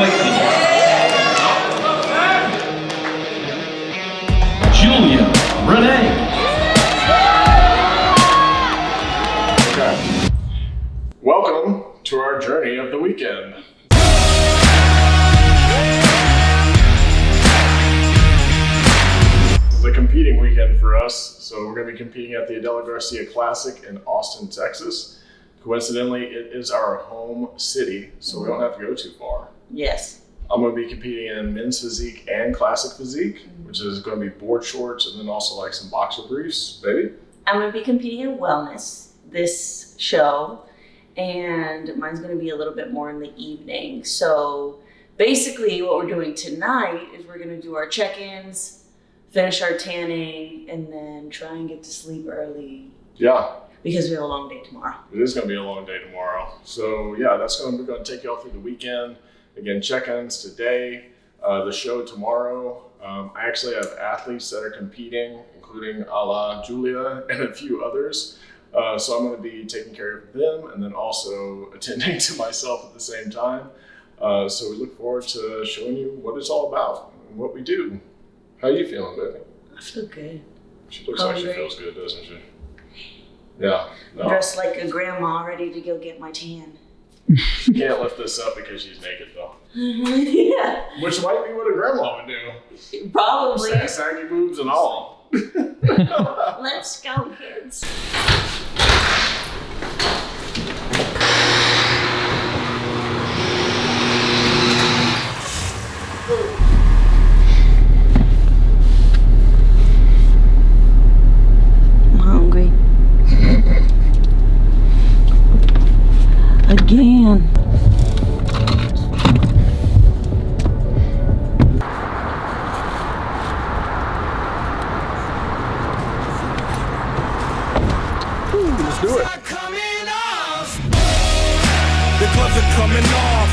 fighting. JULIARENE. Welcome to our journey of the weekend. This is a competing weekend for us, so we're going to be competing at the Adela Garcia Classic in Austin, Texas. Coincidentally, it is our home city, so we don't have to go too far. Yes. I'm going to be competing in men's physique and classic physique, which is going to be board shorts and then also like some boxer briefs, baby. I'm going to be competing in wellness this show, and mine's going to be a little bit more in the evening. So basically what we're doing tonight is we're going to do our check-ins, finish our tanning, and then try and get to sleep early. Yeah. Because we have a long day tomorrow. It is going to be a long day tomorrow. So yeah, we're going to take you all through the weekend. Again, check-ins today, the show tomorrow. I actually have athletes that are competing, including a la Julia and a few others. So I'm going to be taking care of them and then also attending to myself at the same time. So we look forward to showing you what it's all about and what we do. How are you feeling, baby? I feel good. She looks like she feels good, doesn't she? Yeah. No. Dressed like a grandma, ready to go get my tan. She can't lift this up because she's naked, though. Yeah. Which might be what a grandma would do. Probably. Saggy boobs and all. Let's go, kids. I'm hungry. Again. Let's do it. The gloves are coming off.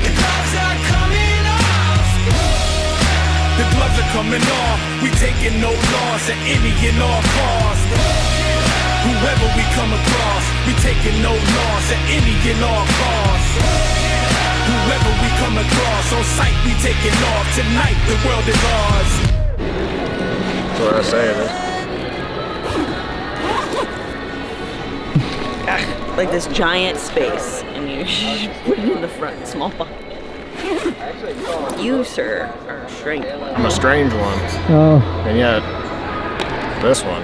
The gloves are coming off. The gloves are coming off. We taking no loss at any and all costs. Whoever we come across, we taking no loss at any and all costs. Whoever we come across, on sight we taking off. Tonight the world is ours. That's what I was saying. Like this giant space, and you put it in the front, small pocket. You, sir, are a strange one. I'm a strange one. Oh. And yet, this one.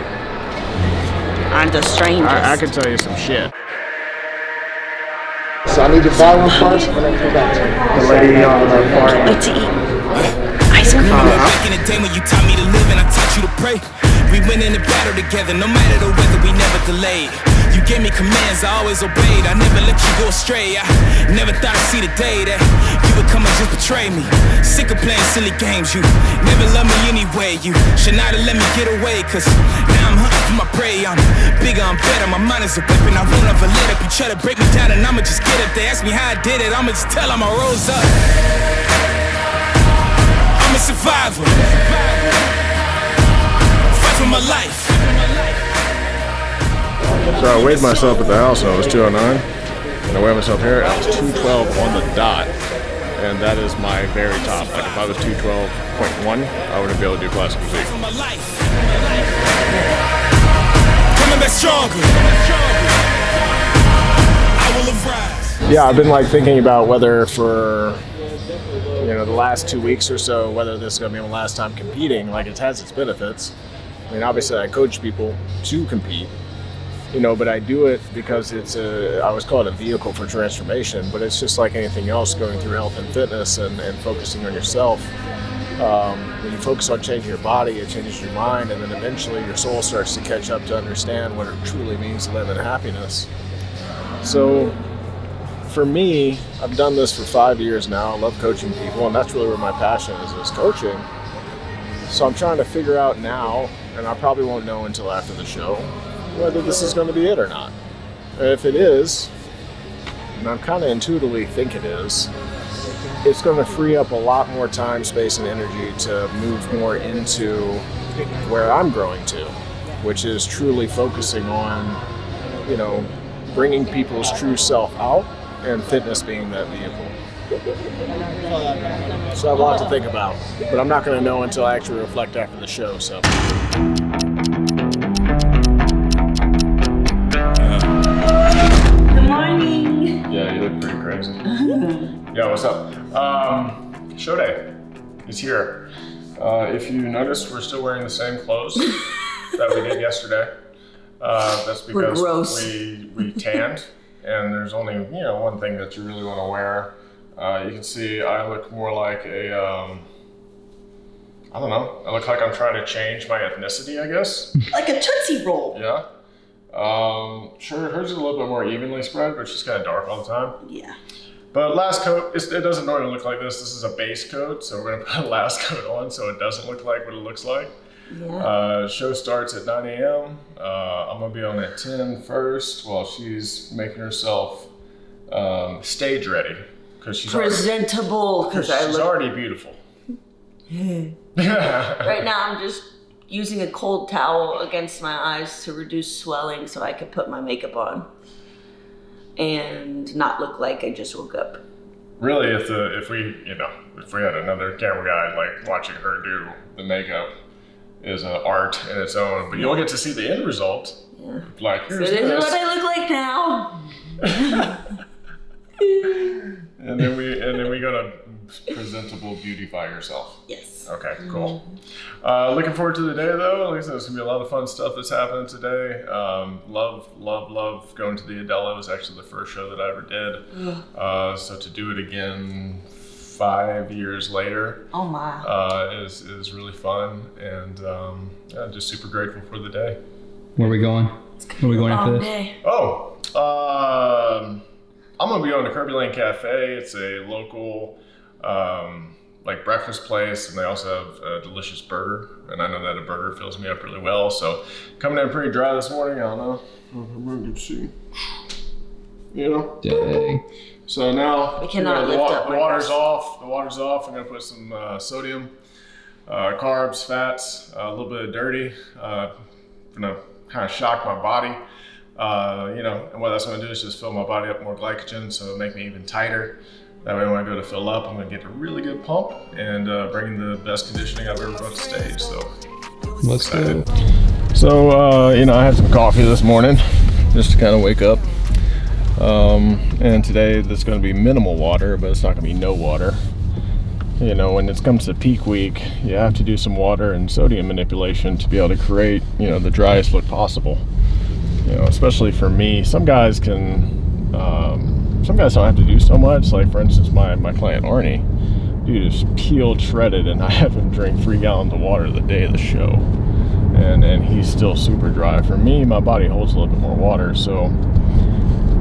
I'm the strangest. I can tell you some shit. So I need to buy one first, and then come back to you. The lady on the far end. Wait to eat ice cream. Back in the day when you taught me to live and I taught you to pray. We went in the battle together, no matter the weather, we never delayed. You gave me commands, I always obeyed. I never let you go astray. I never thought I'd see the day that you would come and just betray me. Sick of playing silly games, you never loved me anyway. You should not have let me get away, cause now I'm hunting for my prey. I'm bigger, I'm better, my mind is a weapon. I won't ever let up. You try to break me down and I'ma just get up. They ask me how I did it, I'ma just tell them I rose up. I'm a survivor. Fight for my life. So I weighed myself at the house and I was 209. And I weighed myself here, I was 212 on the dot. And that is my very top. Like if I was 212.1, I wouldn't be able to do classic physique. Coming back stronger. I will arise. Yeah, I've been like thinking about whether for the last 2 weeks or so, whether this is gonna be my last time competing. Like it has its benefits. I mean, obviously I coach people to compete, but I do it because I always call it a vehicle for transformation, but it's just like anything else going through health and fitness and focusing on yourself. When you focus on changing your body, it changes your mind, and then eventually your soul starts to catch up to understand what it truly means to live in happiness. So for me, I've done this for 5 years now. I love coaching people, and that's really where my passion is coaching. So I'm trying to figure out now, and I probably won't know until after the show, whether this is going to be it or not. If it is, and I kind of intuitively think it is, it's going to free up a lot more time, space, and energy to move more into where I'm growing to, which is truly focusing on, bringing people's true self out, and fitness being that vehicle. So I have a lot to think about, but I'm not going to know until I actually reflect after the show. So. Good morning. Yeah, you look pretty crazy. Yeah, what's up? Show day is here. If you notice, we're still wearing the same clothes that we did yesterday. That's because we tanned, and there's only one thing that you really want to wear. You can see I look more like a I don't know. I look like I'm trying to change my ethnicity, I guess. Like a Tootsie Roll. Yeah. Sure, hers is a little bit more evenly spread, but she's kind of dark all the time. Yeah. But last coat, it doesn't normally look like this. This is a base coat, so we're gonna put a last coat on so it doesn't look like what it looks like. Yeah. Show starts at 9 a.m. I'm gonna be on at 10 first while she's making herself stage ready. Because she's presentable, because she's already beautiful. Right now I'm just using a cold towel against my eyes to reduce swelling so I could put my makeup on and not look like I just woke up. Really, if we had another camera guy, like watching her do the makeup is an art in its own, but you'll get to see the end result. Yeah. Like, here's so this this. is what I look like now. And then we go to presentable beautify yourself. Yes. Okay, cool. Looking forward to the day though. Like I said, there's gonna be a lot of fun stuff that's happening today. Love going to the Adela. It was actually the first show that I ever did. So to do it again 5 years later, oh my, is really fun, and just super grateful for the day. Where are we going? Where are we going after this? I'm gonna be going to Kirby Lane Cafe. It's a local like breakfast place, and they also have a delicious burger. And I know that a burger fills me up really well. So coming in pretty dry this morning. I don't know. I'm gonna see. Dang. So now we cannot lift up the water's off. The water's off. I'm gonna put some sodium, carbs, fats, a little bit of dirty. Gonna kind of shock my body. And what that's going to do is just fill my body up with more glycogen, so it'll make me even tighter. That way when I go to fill up, I'm going to get a really good pump and bring the best conditioning I've ever brought to stage. So let's go. So, I had some coffee this morning just to kind of wake up. And today there's going to be minimal water, but it's not going to be no water. When it comes to peak week, you have to do some water and sodium manipulation to be able to create, the driest look possible. Especially for me, some guys don't have to do so much. Like for instance, my client Arnie, dude is peeled, shredded, and I have him drink 3 gallons of water the day of the show, and he's still super dry. For me, my body holds a little bit more water, so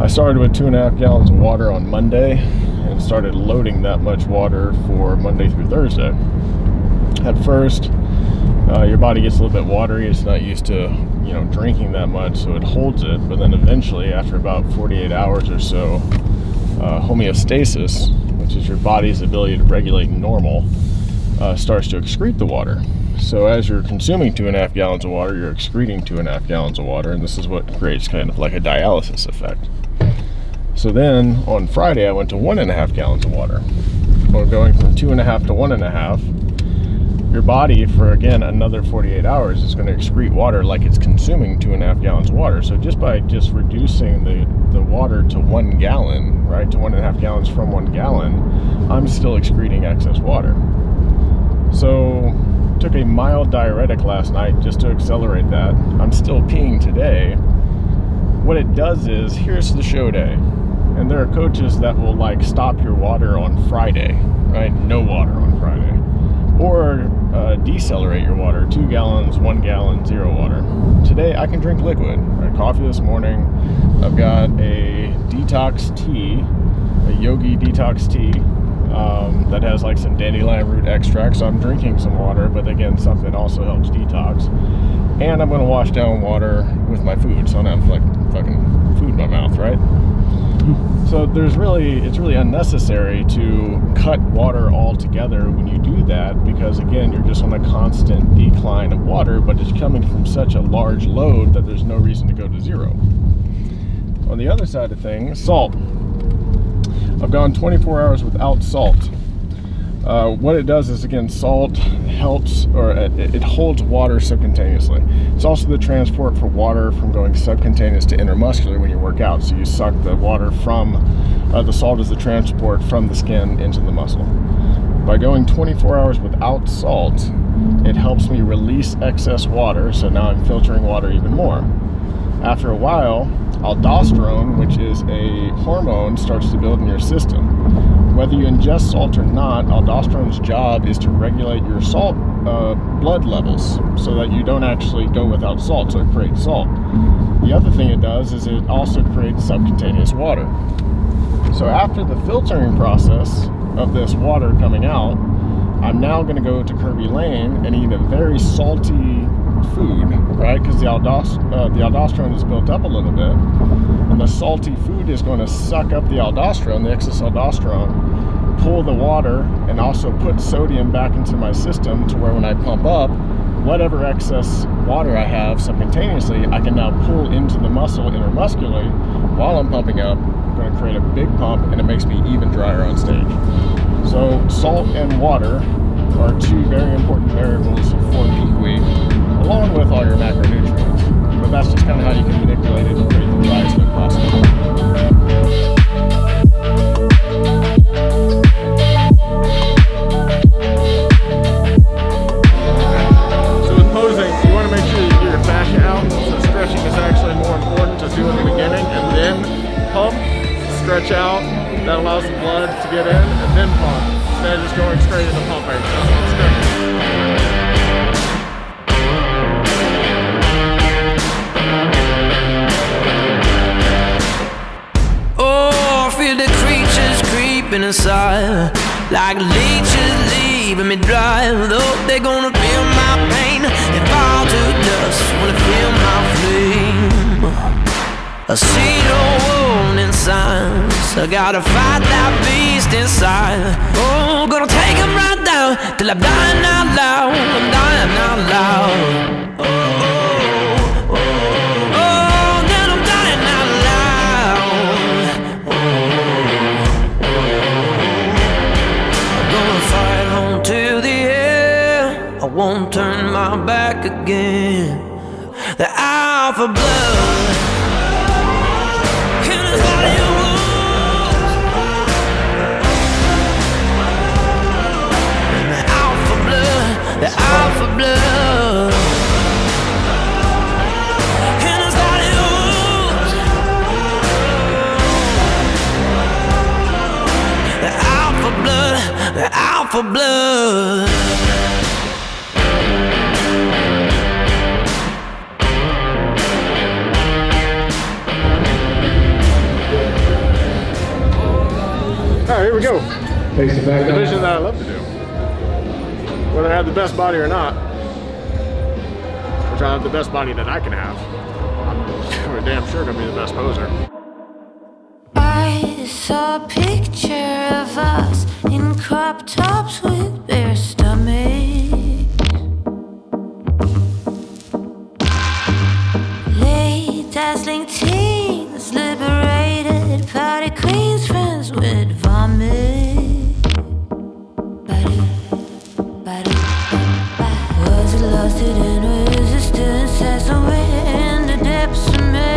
I started with 2.5 gallons of water on Monday and started loading that much water for Monday through Thursday. At first, your body gets a little bit watery. It's not used to drinking that much, so it holds it. But then eventually, after about 48 hours or so, homeostasis, which is your body's ability to regulate normal, starts to excrete the water. So as you're consuming 2.5 gallons of water, you're excreting 2.5 gallons of water, and this is what creates kind of like a dialysis effect. So then on Friday, I went to 1.5 gallons of water. We're going from 2.5 to 1.5. Your body, for again another 48 hours, is going to excrete water like it's consuming 2.5 gallons of water. So just by reducing the water to 1 gallon, right, to 1.5 gallons from 1 gallon, I'm still excreting excess water. So took a mild diuretic last night just to accelerate that. I'm still peeing today. What it does is, here's the show day, and there are coaches that will stop your water on Friday, right? No water on Friday. Or decelerate your water, 2 gallons, 1 gallon, 0 water. Today I can drink liquid. Right? Coffee this morning. I've got a detox tea, a yogi detox tea that has some dandelion root extract. So I'm drinking some water, but again, something that also helps detox. And I'm going to wash down water with my food, so I don't have fucking food in my mouth, right? So it's really unnecessary to cut water altogether when you do that, because again, you're just on a constant decline of water, but it's coming from such a large load that there's no reason to go to zero. On the other side of things, salt. I've gone 24 hours without salt. What it does is, again, salt helps, or it holds water subcutaneously. It's also the transport for water from going subcutaneous to intermuscular when you work out. So you suck the water from, the salt is the transport from the skin into the muscle. By going 24 hours without salt, it helps me release excess water, so now I'm filtering water even more. After a while, aldosterone, which is a hormone, starts to build in your system. Whether you ingest salt or not, aldosterone's job is to regulate your salt blood levels so that you don't actually go without salt, so it creates salt. The other thing it does is it also creates subcutaneous water. So after the filtering process of this water coming out, I'm now going to go to Kirby Lane and eat a very salty food, right? Because the aldosterone is built up a little bit, and the salty food is going to suck up the aldosterone, the excess aldosterone, pull the water, and also put sodium back into my system to where when I pump up, whatever excess water I have subcutaneously, I can now pull into the muscle intermuscularly while I'm pumping up. I'm going to create a big pump, and it makes me even drier on stage. So salt and water are two very important variables for peak week, along with all your macronutrients. But that's just kind of how you can manipulate it and create the driest look possible. So with posing, you want to make sure you get your fascia out. So stretching is actually more important to do in the beginning, and then pump, stretch out. That allows the blood to get in, and then pump, instead of just going straight into pumping. Oh, I feel the creatures creeping inside, like leeches leaving me dry. Though they're gonna feel my pain and fall to dust when they feel my flame. I see no warning signs, I gotta fight that beast inside. Oh, gonna take him right down till I'm dying out loud. I'm dying out loud. Oh, oh, oh, oh, then I'm dying out loud. Oh, oh, oh. I'm gonna fight on to the end. I won't turn my back again. The alpha blood. The alpha blood, and it's got yours. The alpha blood, the alpha blood. All right, here we go. The division that I love to do. Whether I have the best body or not, which I have the best body that I can have, I'm damn sure gonna be the best poser. I saw a picture of us in crop tops with bare stomachs, late dazzling teens, liberated party queens, friends with vomit. Was it lost it in resistance as somewhere in the depths of me?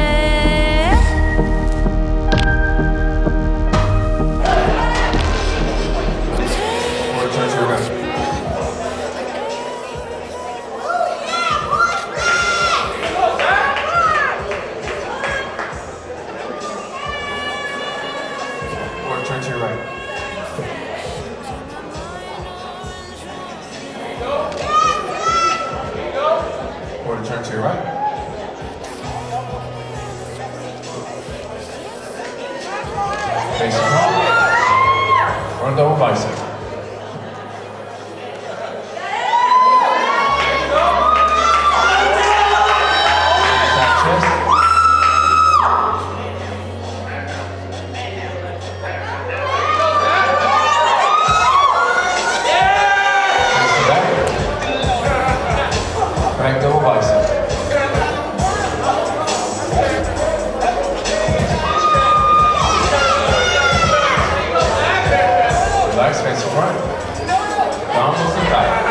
Turn to your right. Or turn to your right. Facing front. Or double bicep. Back chest. Back double bicep. Relax, face the front. Almost and tight.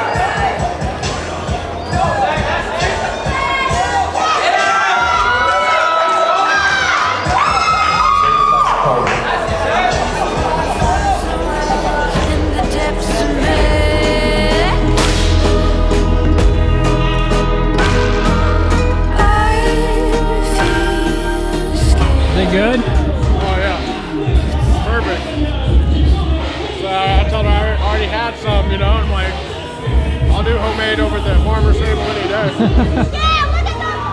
Good? Oh yeah, perfect. So I told her I already had some, you know, I'm like, I'll do homemade over at the farmer's table any day. Yeah, look at those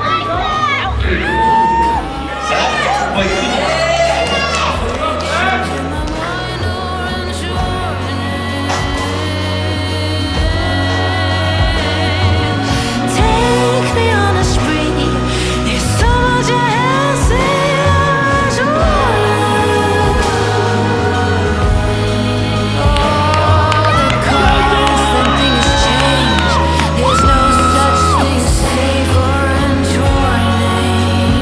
Take me on a spree. There's so much else there's no such thing as safe or enjoying.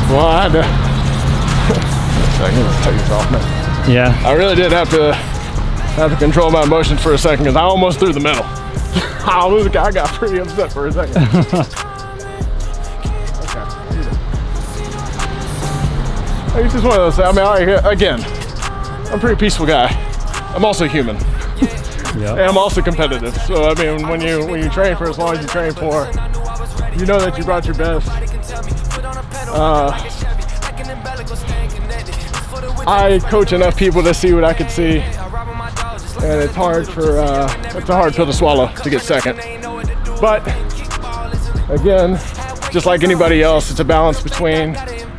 Well, I had to. Second, let's take this off now. Yeah. I really did have to control my emotions for a second because I almost threw the medal. I got pretty upset for a second. Okay. It's just one of those. I mean, again, I'm a pretty peaceful guy. I'm also human. Yeah. And I'm also competitive. So I mean, when you train for as long as you train for, you know that you brought your best. I coach enough people to see what I could see, and it's hard for it's a hard pill to swallow to get second. But again, just like anybody else, it's a balance between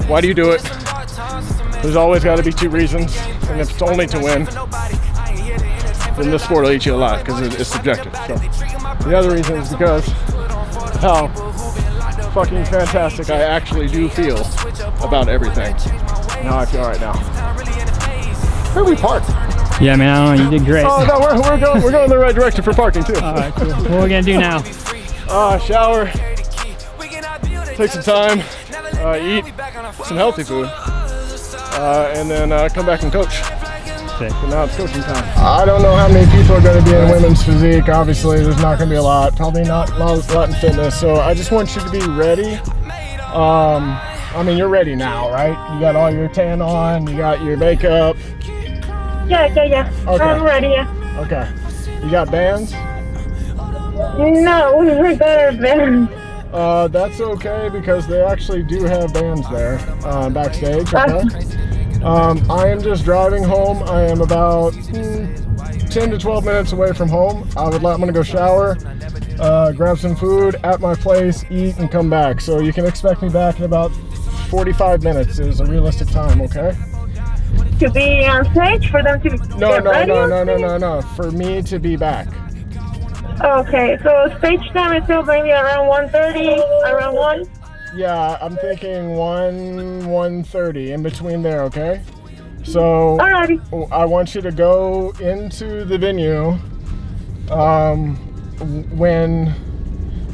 why do you do it. There's always got to be two reasons, and if it's only to win, then this sport will eat you alive because it's subjective. So the other reason is because of how fucking fantastic I actually do feel about everything. And how I feel right now. Where we park? Yeah, man, I don't know, you did great. Oh no, we're going the right direction for parking too. All right, cool. What are we gonna do now? Shower, take some time, eat some healthy food, and then come back and coach. Okay. So now it's coaching time. I don't know how many people are going to be in women's physique. Obviously, there's not going to be a lot. Probably not a lot in fitness. So I just want you to be ready. I mean, you're ready now, right? You got all your tan on. You got your makeup. Yeah. Okay. I'm ready, yeah. Okay. You got bands? No, we got our bands. That's okay because they actually do have bands there backstage. Okay. I am just driving home. I am about 10 to 12 minutes away from home. I'm gonna go shower, grab some food at my place, eat, and come back. So you can expect me back in about 45 minutes is a realistic time, okay? To be on stage for them to No. For me to be back. Okay, so stage time is still maybe around 1:30, around 1? Yeah, I'm thinking 1:30 in between there, okay? So Alrighty. I want you to go into the venue when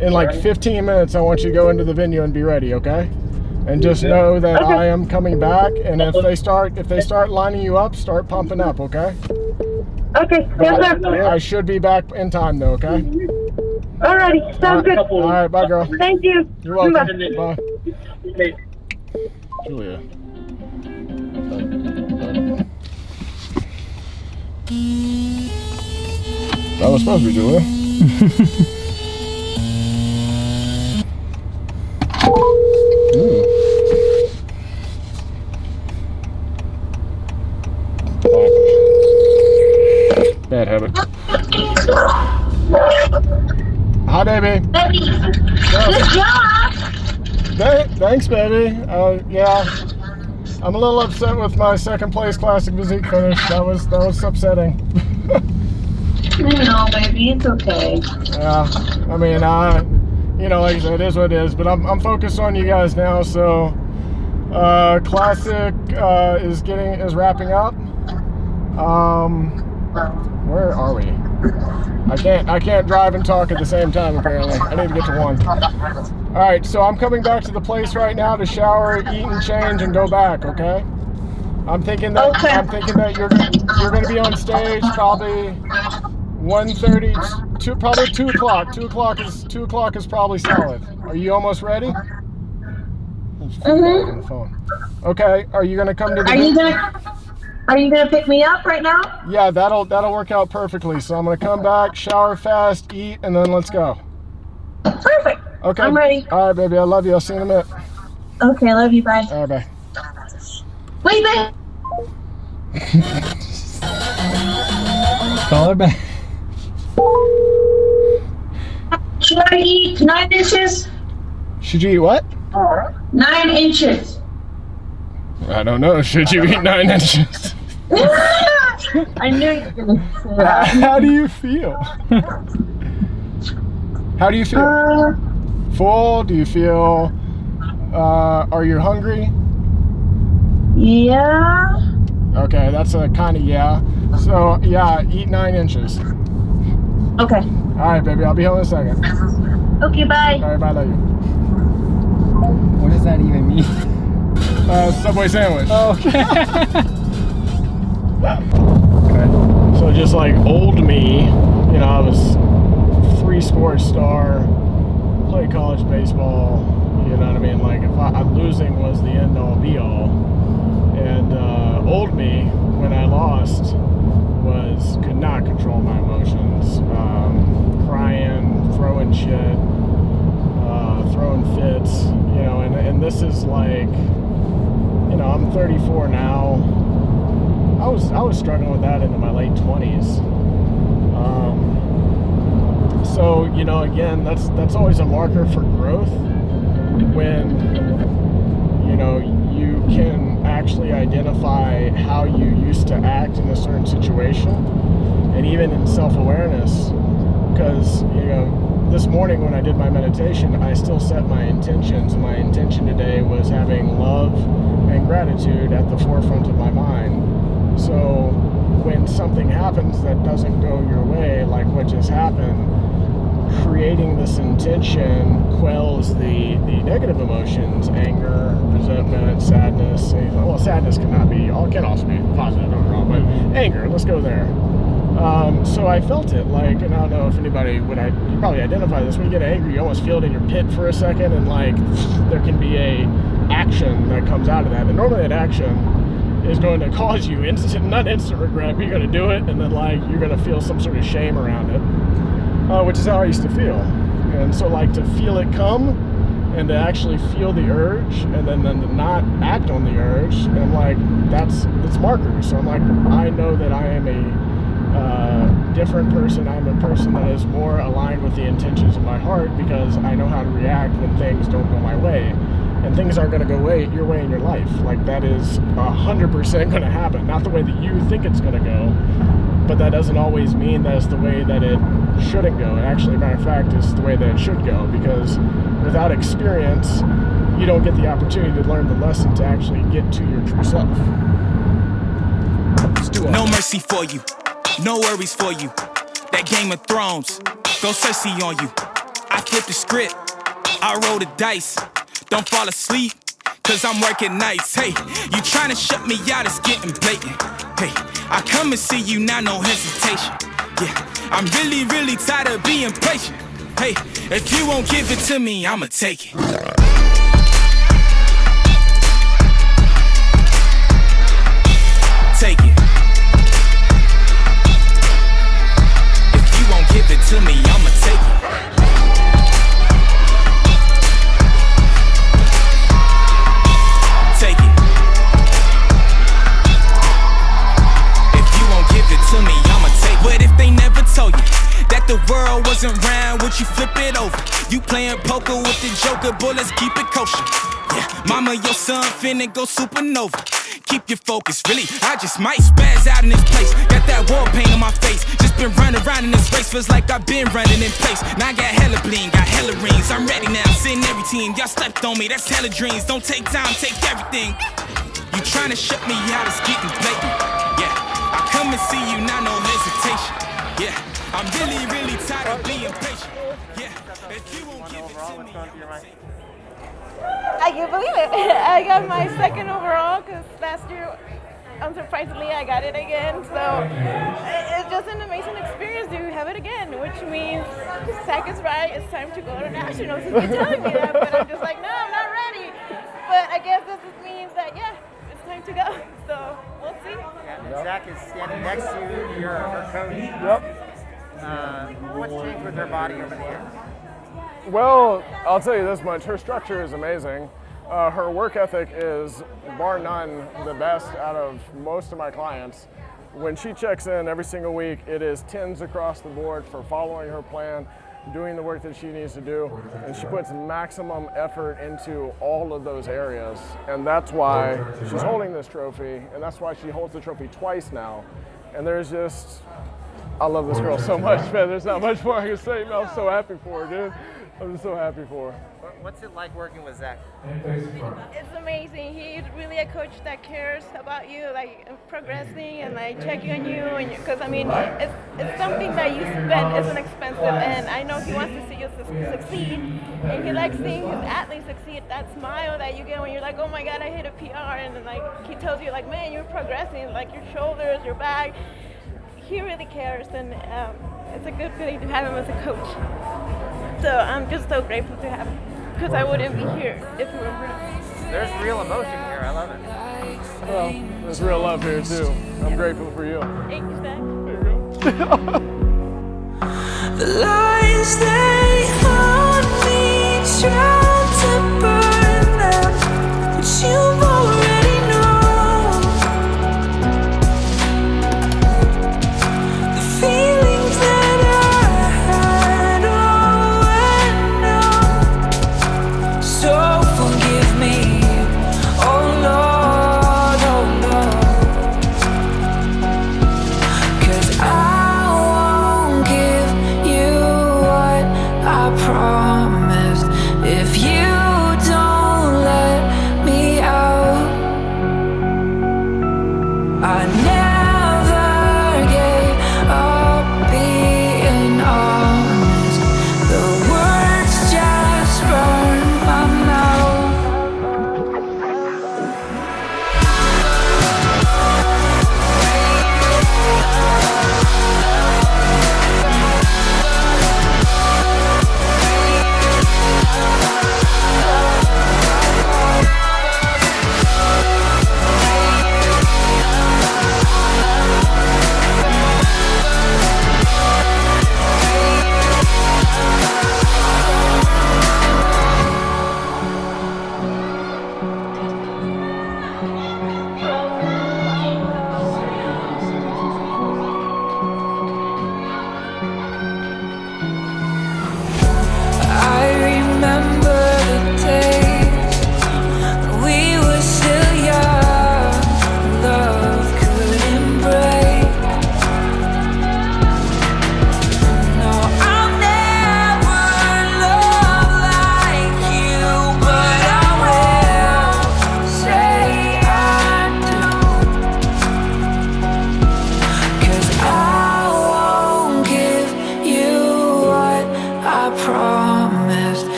in like 15 minutes. I want you to go into the venue and be ready, okay? And just know that I am coming back, and if they start lining you up, start pumping up, okay? Okay, yes sir. I should be back in time though, okay? Alrighty, sounds good. All right, bye girl. Thank you. You're welcome. Bye. Julia. That was supposed to be Julia. Bad habit. Hi, baby. Good job. Thanks, baby. Yeah, I'm a little upset with my second place classic physique finish. That was upsetting. No, baby, it's okay. Yeah, I mean, you know, like I said, it is what it is. But I'm focused on you guys now. So, classic is wrapping up. Where are we? I can't drive and talk at the same time, apparently. I need to get to one. All right, so I'm coming back to the place right now to shower, eat, and change, and go back. Okay. I'm thinking that you're going to be on stage probably 1:30, probably 2 o'clock. 2 o'clock is probably solid. Are you almost ready? On the phone. Okay. Are you going to come to the? Are you gonna pick me up right now? Yeah, that'll work out perfectly. So I'm gonna come back, shower fast, eat, and then let's go. Perfect. Okay. I'm ready. All right, baby. I love you. I'll see you in a minute. Okay, love you. Bye. All right, bye. Wait, babe. Call her back. Should I eat 9 inches? Should you eat what? 9 inches. I don't know. Should you eat 9 inches? I knew you were gonna say that. How do you feel? How do you feel? Full? Do you feel? Are you hungry? Yeah. Okay, that's a kind of yeah. So yeah, eat 9 inches. Okay. All right, baby. I'll be home in a second. Okay, bye. All right, bye. Love you. What does that even mean? Subway sandwich. Oh, okay. Okay. So just like old me, you know, I was 3-sport star, played college baseball, you know what I mean? Like if I'm losing was the end all be all. And old me, when I lost, could not control my emotions. Crying, throwing shit, throwing fits, you know, and this is like, you know, I'm 34 now. I was struggling with that into my late 20s. So, you know, again, that's always a marker for growth when, you know, you can actually identify how you used to act in a certain situation, and even in self-awareness. Because, you know, this morning when I did my meditation, I still set my intentions. My intention today was having love and gratitude at the forefront of my mind. So when something happens that doesn't go your way, like what just happened, creating this intention quells the negative emotions, anger, resentment, sadness. Well, sadness can also be positive, don't get me wrong, but anger, let's go there. So I felt it, like, and I don't know if anybody you probably identify this, when you get angry, you almost feel it in your pit for a second, and like, there can be a action that comes out of that, and normally that action is going to cause you not instant regret, but you're going to do it, and then like, you're going to feel some sort of shame around it, which is how I used to feel. And so like, to feel it come, and to actually feel the urge, and then to not act on the urge, and I'm like, that's markers. So I'm like, I know that I am a different person. I'm a person that is more aligned with the intentions of my heart, because I know how to react when things don't go my way, and things aren't going to go your way in your life. Like, that is 100% going to happen. Not the way that you think it's going to go, but that doesn't always mean that it's the way that it shouldn't go. And actually, matter of fact, it's the way that it should go, because without experience, you don't get the opportunity to learn the lesson to actually get to your true self. No mercy for you, no worries for you. That Game of Thrones, go Cersei on you. I flipped the script, I roll the dice. Don't fall asleep, cause I'm working nights. Hey, you trying to shut me out, it's getting blatant. Hey, I come and see you now, no hesitation. Yeah, I'm really, really tired of being patient. Hey, if you won't give it to me, I'ma take it. Take it. If you won't give it to me, I'ma take it. Take it. If you won't give it to me, I'ma take it. But if they never told you that the world wasn't round, would you flip it over? You playing poker with the Joker, boy, let's keep it kosher. Yeah, mama, your son finna go supernova. Keep your focus, really, I just might spaz out in this place. Got that war paint on my face. Just been running around in this race, feels like I've been running in place. Now I got hella bling, got hella rings. I'm ready now, sitting every team. Y'all slept on me, that's hella dreams. Don't take time, take everything. You trying to shut me out, it's getting blatant. Yeah, I come and see you, now no hesitation. Yeah, I'm really, really tired of being patient. Yeah, if you won't give it to me, I can't believe it. I got my second overall because last year, unsurprisingly, I got it again. So it's just an amazing experience to have it again, which means Zach is right. It's time to go to nationals. He's been telling me that, but I'm just like, no, I'm not ready. But I guess this means that, yeah, it's time to go. So we'll see. Yeah, Zach is standing next to you, your coach. Yep. What's changed with her body over the years? Well, I'll tell you this much, her structure is amazing. Her work ethic is, bar none, the best out of most of my clients. When she checks in every single week, it is 10s across the board for following her plan, doing the work that she needs to do, and she puts maximum effort into all of those areas. And that's why she's holding this trophy, and that's why she holds the trophy twice now. And there's just, I love this girl so much, man. There's not much more I can say. I'm so happy for her, dude. I'm just so happy for her. What's it like working with Zach? It's amazing. He's really a coach that cares about you, like progressing and like checking on you. And because I mean, it's something that you spend isn't expensive, and I know he wants to see you succeed, and he likes seeing his athletes succeed. That smile that you get when you're like, oh my God, I hit a PR, and then like he tells you like, man, you're progressing, like your shoulders, your back. He really cares, and it's a good feeling to have him as a coach. So I'm just so grateful to have him, because I wouldn't be here if it weren't for him. There's real emotion here. I love it. Well, there's real love here too. I'm grateful for you. Thank you, Zach. There you go. The lines they hold me drown to burn out, but you've already known the feelings that I had. Oh, I know. So forgive me. Oh Lord, oh Lord, 'cause I won't give you what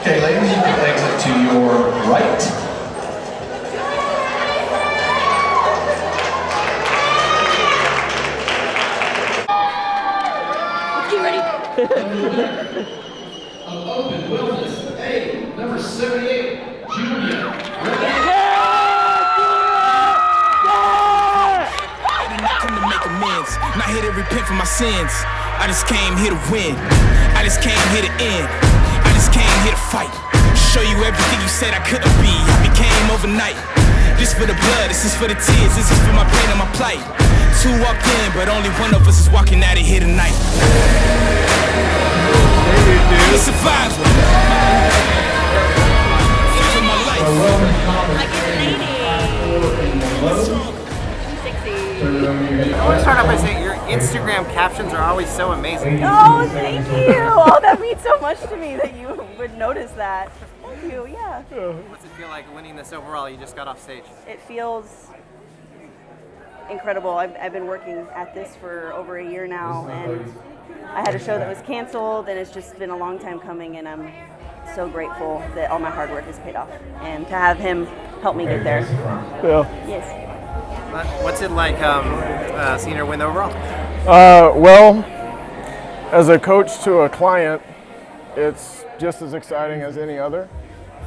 Okay, ladies, you can exit to your right. Of Open Wellness, A, number 78, Julia. I did not come to make amends, not here to repent for my sins. I just came here to win. I just came here to end. I just came here to fight. Show you everything you said I couldn't be. I became overnight. This for the blood, this is for the tears, this is for my pain and my plight. Two walked in, but only one of us is walking out of here tonight. I'm a survivor. For my life. I want to start off by saying your Instagram captions are always so amazing. Oh, thank you. Oh, that means so much to me that you would notice that. Thank you, yeah. What's it feel like winning this overall? You just got off stage. It feels incredible. I've been working at this for over a year now, and I had a show that was canceled, and it's just been a long time coming, and I'm so grateful that all my hard work has paid off, and to have him help me get there. Yeah. Yes. What's it like seeing her win overall? Well, as a coach to a client, it's just as exciting as any other.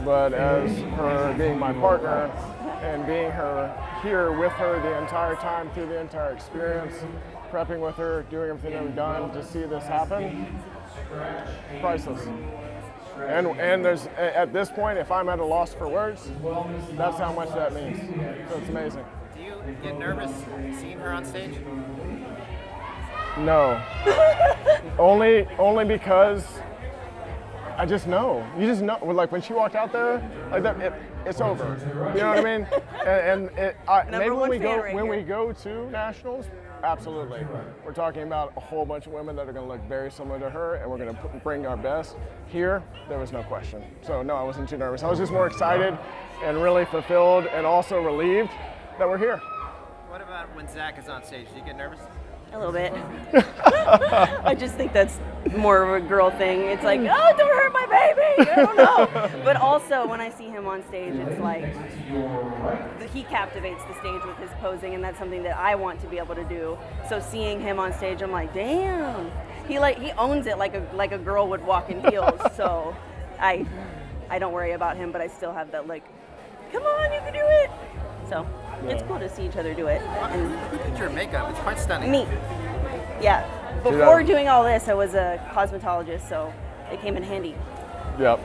But as her being my partner and being here with her the entire time through the entire experience, prepping with her, doing everything that we've done to see this happen, priceless. And there's, at this point, if I'm at a loss for words, that's how much that means. So it's amazing. Do you get nervous seeing her on stage? No. only because I just know. You just know. Like when she walked out there, like that, it's over. You know what I mean? And maybe when we go to nationals, absolutely. We're talking about a whole bunch of women that are going to look very similar to her, and we're going to bring our best. Here, there was no question. So no, I wasn't too nervous. I was just more excited and really fulfilled, and also relieved that we're here. What about when Zach is on stage? Do you get nervous? A little bit. I just think that's more of a girl thing. It's like, oh, don't hurt my baby. I don't know. But also, when I see him on stage, it's like he captivates the stage with his posing, and that's something that I want to be able to do. So seeing him on stage, I'm like, damn. He owns it like a girl would walk in heels. So I don't worry about him, but I still have that like, come on, you can do it. So it's cool to see each other do it. And who did your makeup? It's quite stunning. Me. Yeah. Before doing all this, I was a cosmetologist, so it came in handy. Yep.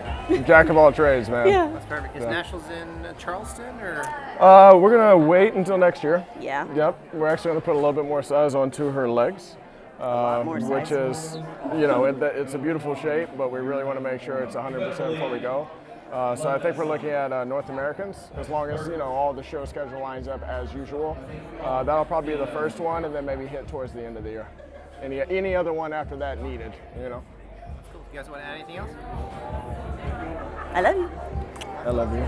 Jack of all trades, man. Yeah. That's perfect. Is Nationals in Charleston or? We're gonna wait until next year. Yeah. Yep. We're actually gonna put a little bit more size onto her legs, which is, it's a beautiful shape, but we really want to make sure it's 100% before we go. So I think we're looking at North Americans, as long as all the show schedule lines up as usual. That'll probably be the first one, and then maybe hit towards the end of the year. Any other one after that needed, Cool. You guys want to add anything else? I love you. I love you.